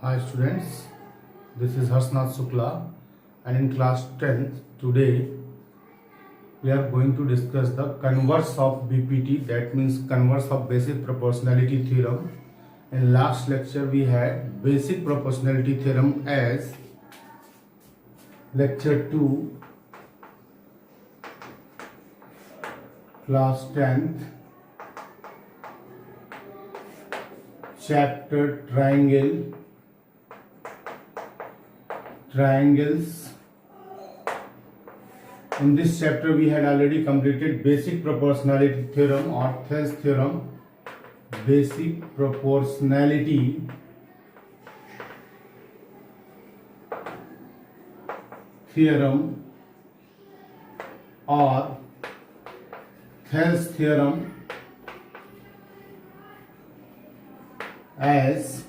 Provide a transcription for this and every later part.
Hi students, this is Harsnath Shukla and in class 10th today we are going to discuss the converse of BPT, that means converse of basic proportionality theorem. In last lecture we had basic proportionality theorem as lecture 2 class 10th chapter triangles. In this chapter we had already completed basic proportionality theorem or Thales theorem, basic proportionality theorem or Thales theorem as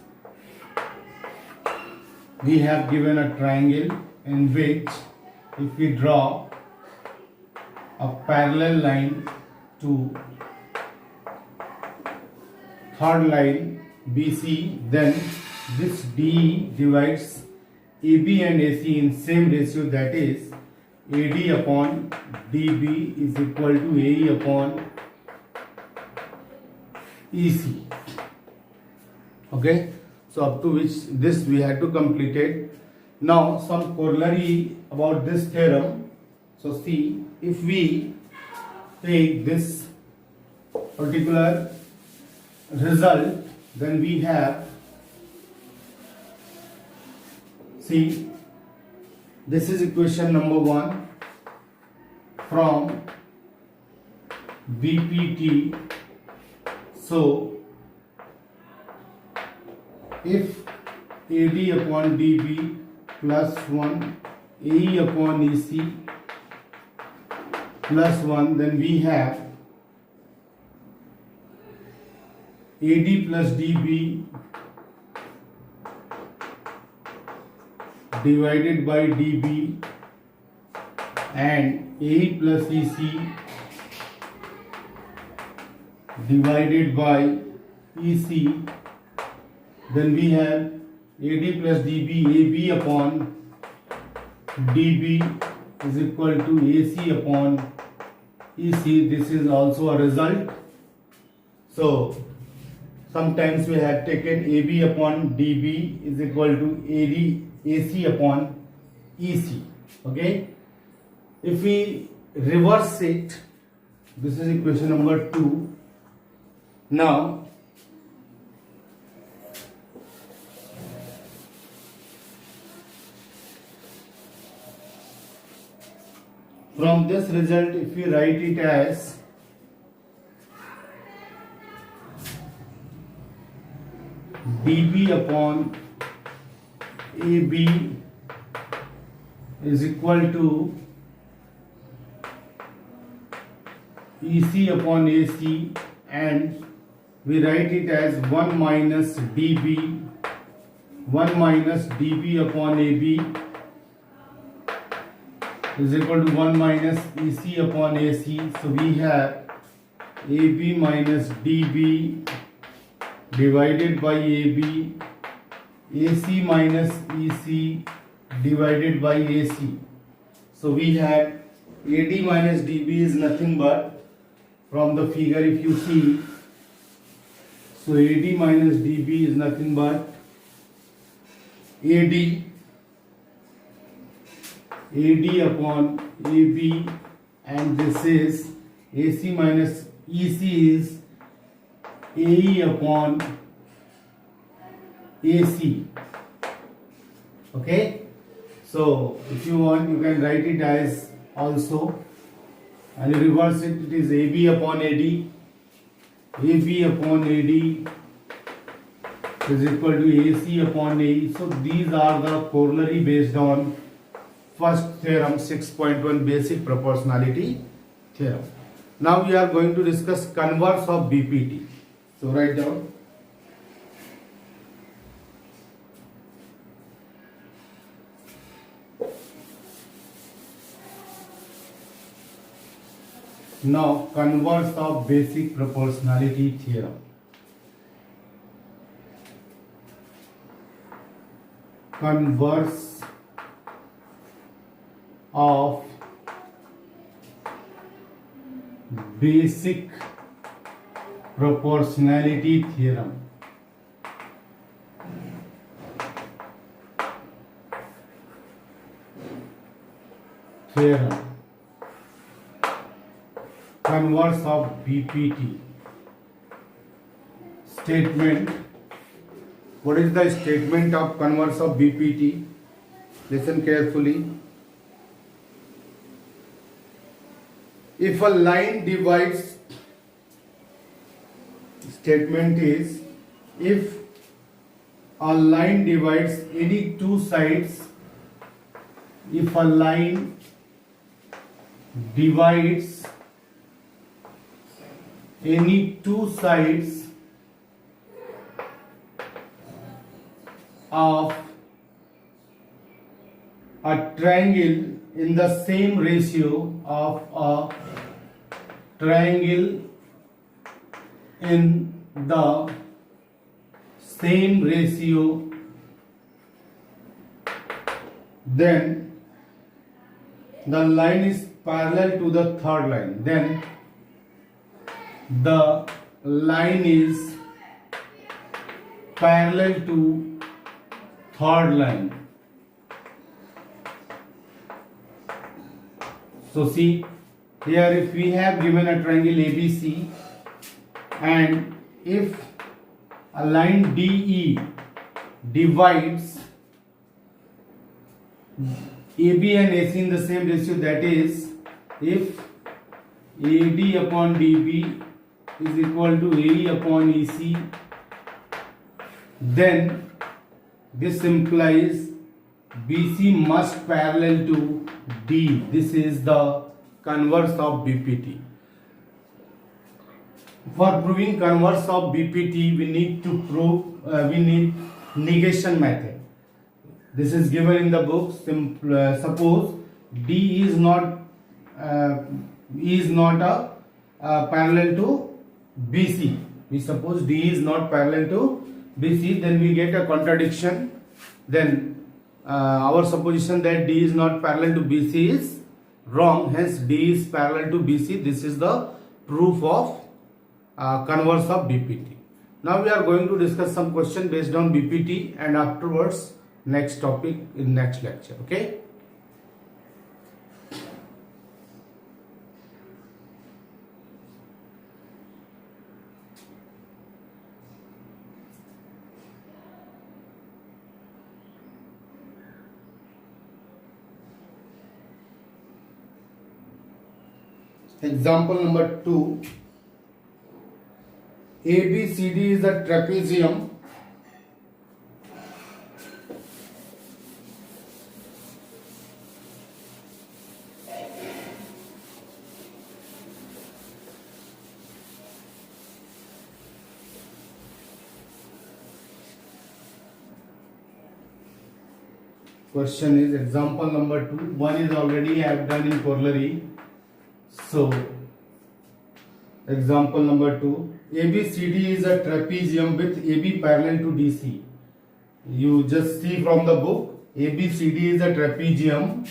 we have given a triangle in which if we draw a parallel line to third line BC, then this DE divides AB and AC in same ratio, that is AD upon DB is equal to AE upon EC. Okay, so up to which this we had to complete it. Now some corollary about this theorem. So see, if we take this particular result, then we have, see, this is equation number 1 from BPT. So if AD upon DB plus 1 AE upon EC plus 1, then we have AD plus DB divided by DB and AE plus EC divided by EC. Then we have AD plus DB, AB upon DB is equal to AC upon EC. This is also a result. So sometimes we have taken AB upon DB is equal to AD AC upon EC. Okay. If we reverse it, this is equation number 2. Now from this result, if we write it as DB upon AB is equal to EC upon AC, and we write it as 1 minus DB upon AB is equal to 1 minus EC upon AC. So we have AB minus DB divided by AB, AC minus EC divided by AC. So we have AD minus DB is nothing but, from the figure if you see, so AD minus DB is nothing but AD upon AB, and this is AC minus EC is AE upon AC. Okay, so if you want you can write it as also, and you reverse it, it is AB upon AD, AB upon AD is equal to AC upon AE. So these are the corollary based on first theorem 6.1 basic proportionality theorem. Now we are going to discuss converse of BPT. So write down. Now converse of basic proportionality theorem. converse of basic proportionality theorem. Converse of BPT. Statement. What is the statement of converse of BPT? Listen carefully. If a line divides, statement is, if a line divides any two sides, if a line divides any two sides of a triangle in the same ratio of a triangle in the same ratio, then the line is parallel to the third line. Then the line is parallel to third line. So see here, if we have given a triangle ABC, and if a line DE divides AB and AC in the same ratio, that is, if AD upon DB is equal to AE upon EC, then this implies BC must parallel to D. This is the converse of BPT. For proving converse of BPT, we need to prove, we need negation method. This is given in the book. Suppose D is not a parallel to BC. We suppose D is not parallel to BC, then we get a contradiction. Then our supposition that D is not parallel to BC is wrong. Hence D is parallel to BC. This is the proof of converse of BPT. Now we are going to discuss some question based on BPT, and afterwards next topic in next lecture. Okay. Example number 2. ABCD is a trapezium question is example number 2. One is already I have done in corollary. So example number 2. ABCD is a trapezium with AB parallel to DC. You just see from the book, ABCD is a trapezium.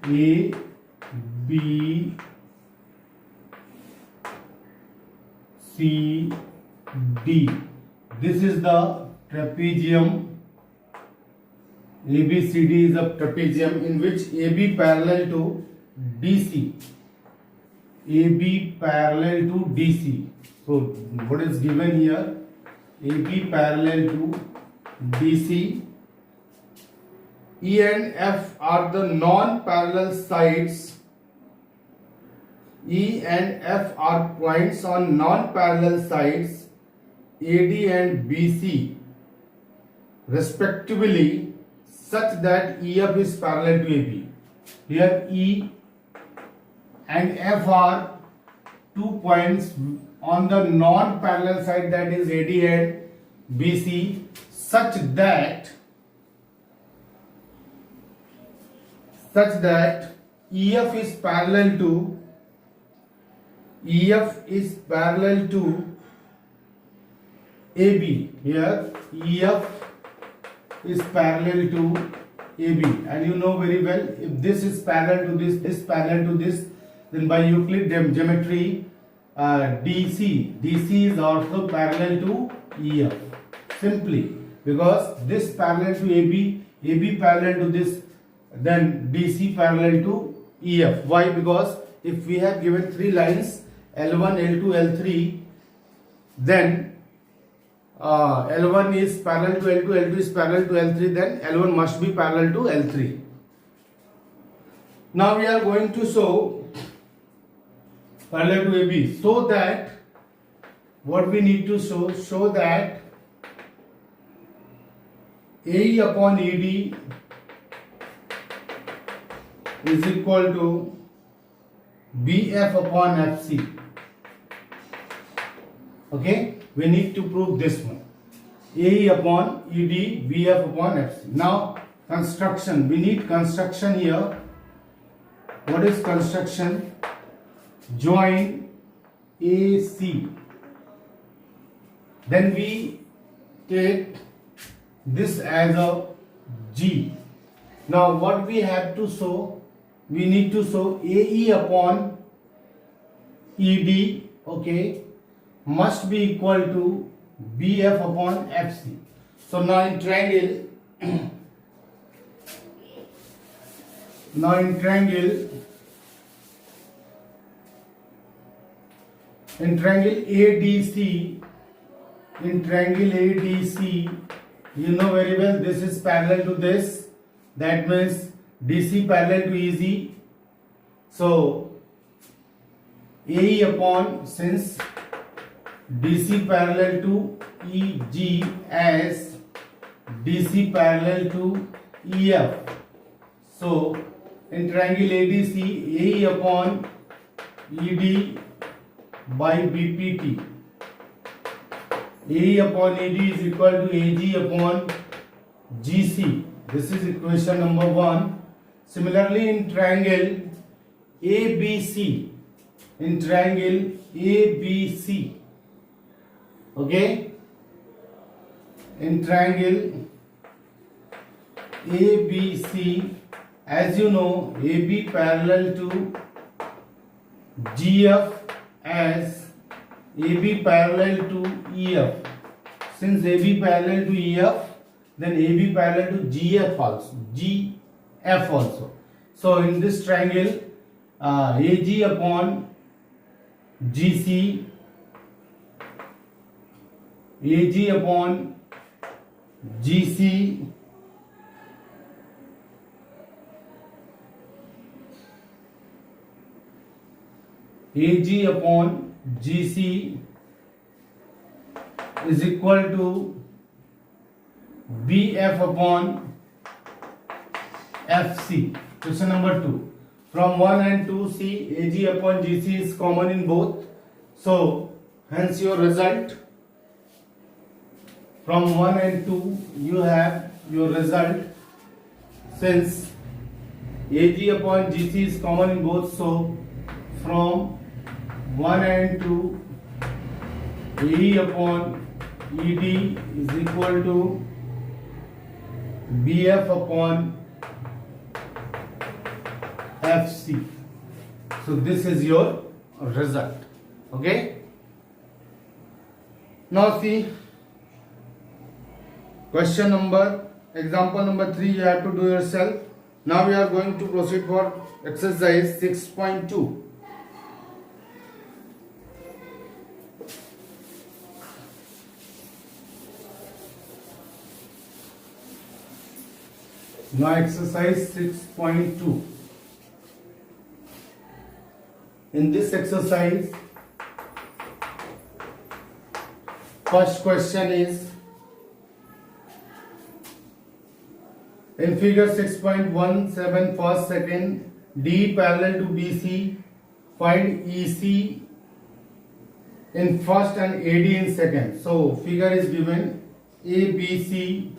A, B, C, D. This is the trapezium. ABCD is a trapezium in which AB parallel to DC. AB parallel to DC. So what is given here? AB parallel to DC. E and F are the non-parallel sides. E and F are points on non-parallel sides AD and BC respectively, such that EF is parallel to AB. Here E and F are 2 points on the non-parallel side, that is AD and BC, such that EF is parallel to AB. Here EF is parallel to AB, and you know very well, if this is parallel to this parallel to this, then by Euclid geometry, DC is also parallel to EF. Simply because this parallel to AB parallel to this, then DC parallel to EF. Why? Because if we have given three lines L1, L2, L3, then L1 is parallel to L2, L2 is parallel to L3, then L1 must be parallel to L3. Now we are going to show parallel to AB, so that what we need to show that AE upon ED is equal to BF upon FC. Okay, we need to prove this one. AE upon ED, BF upon FC. Now construction, we need construction here. What is construction? Join AC. Then we take this as a G. Now what we have to show? We need to show AE upon ED, okay, must be equal to BF upon FC. So now in triangle, in triangle ADC, you know very well, this is parallel to this. That means DC parallel to EZ. So AE upon, since DC parallel to EG as DC parallel to EF. So in triangle ADC, AE upon ED by BPT. AE upon ED is equal to AG upon GC. This is equation number 1. Similarly, in triangle ABC, okay, in triangle ABC, as you know, AB parallel to GF as AB parallel to EF. Since AB parallel to EF, then AB parallel to GF also. So in this triangle, AG upon GC, AG upon GC, AG upon GC is equal to BF upon FC. Question number 2. From 1 and 2, see, AG upon GC is common in both. So, hence your result. From 1 and 2, you have your result. Since AG upon GC is common in both, so from 1 and 2, AE upon ED is equal to BF upon FC. So this is your result. Okay. Now see, question number, example number 3 you have to do yourself. Now we are going to proceed for exercise 6.2. Now exercise 6.2. In this exercise, first question is, in figure 6.17, first second, D parallel to BC, find EC in first and AD in second. So figure is given, ABC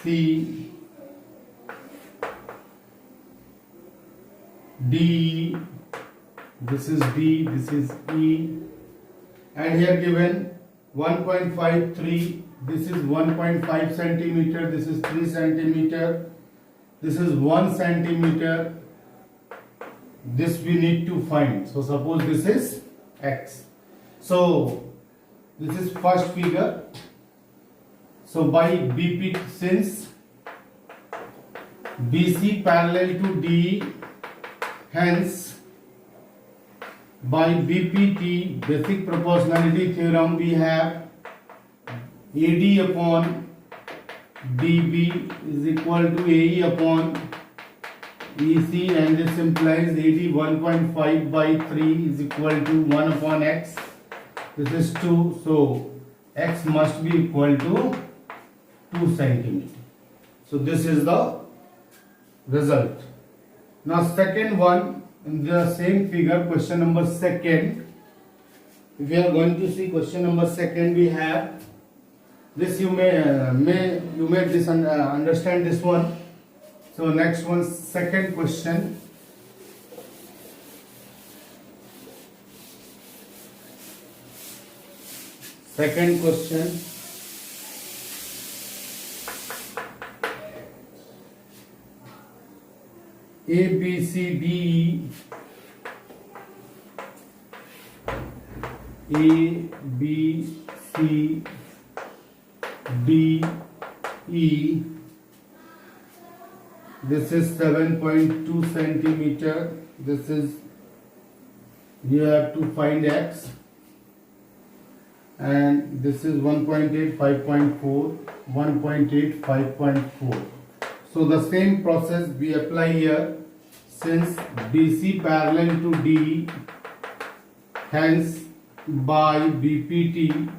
ABC D, this is D, this is E, and here given 1.53, this is 1.5 centimeter, this is 3 centimeter, this is 1 centimeter. This we need to find. So suppose this is X. So this is first figure. So by BP, since BC parallel to DE, hence by BPT, basic proportionality theorem, we have AD upon DB is equal to AE upon EC, and this implies AD 1.5 by 3 is equal to 1 upon X. This is 2, so X must be equal to 2 centimeter. So this is the result. Now second one, in the same figure, question number second. If we are going to see question number second, we have this. You may this understand this one. So next one, second question. Second question. A, B, C, D, E. A, B, C, D, E. This is 7.2 centimeter. This is, you have to find X, and this is 1.8, 5.4, 1.8, 5.4. So the same process we apply here. Since BC parallel to DE, hence by BPT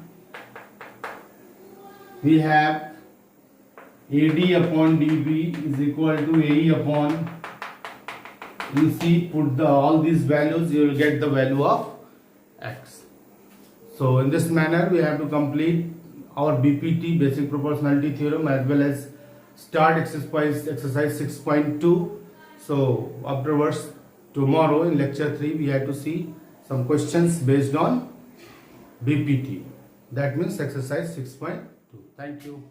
we have AD upon DB is equal to AE upon EC. Put all these values, you will get the value of X. So in this manner we have to complete our BPT, basic proportionality theorem, as well as start exercise 6.2. So afterwards, tomorrow in lecture 3 we have to see some questions based on BPT. That means exercise 6.2. Thank you.